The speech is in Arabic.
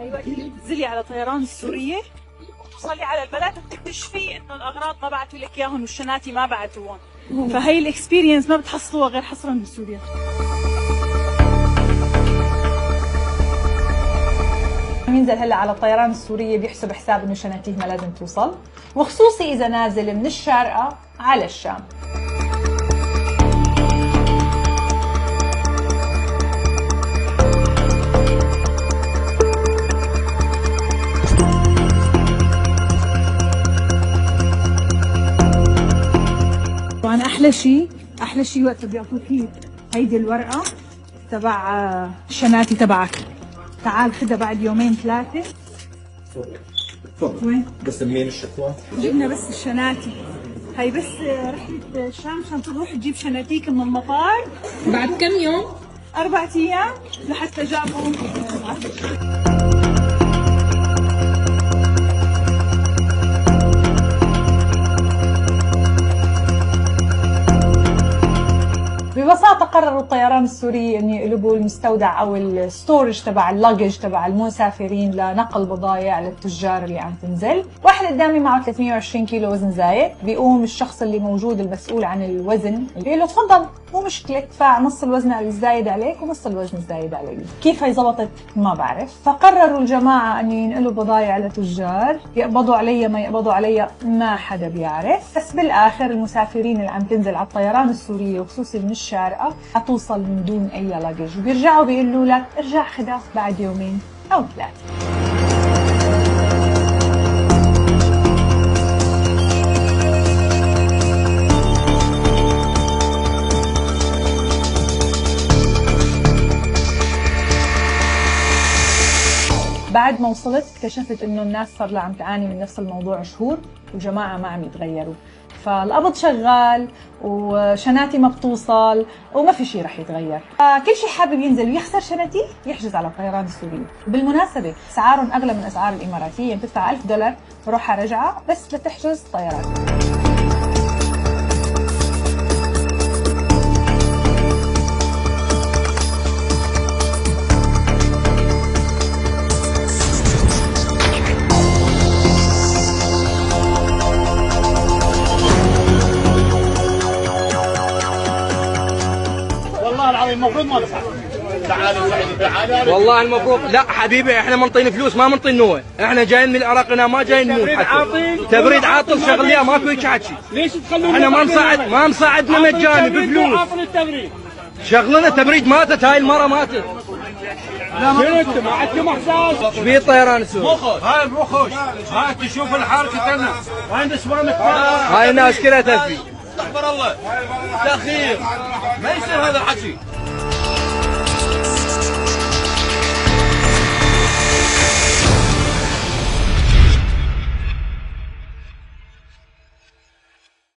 ايوه تنزلي على طيران السوريه توصلي على البلد بتكتشفي انه الاغراض ما بعثوا لك اياهم والشناتي ما بعثوهم. فهي الاكسبيرينس ما بتحصلوها غير حصرا بسوريا. ينزل هلا على الطيران السورية بيحسب حساب انه شناتيه ما لازم توصل، وخصوصي اذا نازل من الشارقة على الشام. طبعا احلى شيء وقت بيعطوكي هيدي الورقه تبع الشناتي تبعك. تعال خدها بعد يومين ثلاثه. تفضل. وين؟ بس منين الشكوى؟ جبنا بس الشناتي. هي بس رحلة الشام عشان تروح تجيب شناتيك من المطار. بعد كم يوم؟ 4 أيام لحتى جابوا. ببساطة قرروا الطيران السوري أن يقلبوا المستودع أو الستورج تبع اللاجج تبع المسافرين لنقل بضايع للتجار اللي عم تنزل. واحد قدامي معه 320 كيلو وزن زايد، بيقوم الشخص اللي موجود المسؤول عن الوزن بيقول له تفضل مو مشكلة ادفع نص الوزن الزايد عليك ونص الوزن الزايد علي. كيف هي زبطت ما بعرف. فقرروا الجماعة أن ينقلوا بضايع لتجار، يقبضوا علي ما يقبضوا علي ما حدا بيعرف. بس بالآخر المسافرين اللي عم تنزل على الطيران السوري وخصوصي من الشارقة حتوصل من دون أي لاجج، وبيرجعوا بيقولوا لك ارجع خدها بعد يومين أو 3. بعد ما وصلت اكتشفت انه الناس صار لها عم تعاني من نفس الموضوع شهور وجماعة ما عم يتغيروا. فالقبض شغال وشناتي ما بتوصل وما في شيء رح يتغير. كل شيء حابب ينزل ويخسر شناتيه يحجز على الطيران السوري. بالمناسبة اسعارهم اغلى من اسعار الاماراتية، بتدفع $1000 روحها رجعة بس لتحجز طيران. والله العظيم المفروض ما ندفع. تعال والله المفروض. لا حبيبي احنا منطين فلوس ما منطين نوع، احنا جايين من العراق هنا ما جايين نموت. تبريد عاطل شغليه ماكو هيك حكي. ليش تخلون احنا ما مساعدنا مجاني بفلوس. عاطل التبريد. شغلنا تبريد ماتت هاي المره ماتت. شنو انتم ما عندكم احساس؟ ايش بيه الطيران السوري؟ هاي مو خوش. هاي تشوف الحركه لنا. وين نسوان هاي الناس كلها تبي. استغفر الله. تاخير. ما يصير هذا الحكي.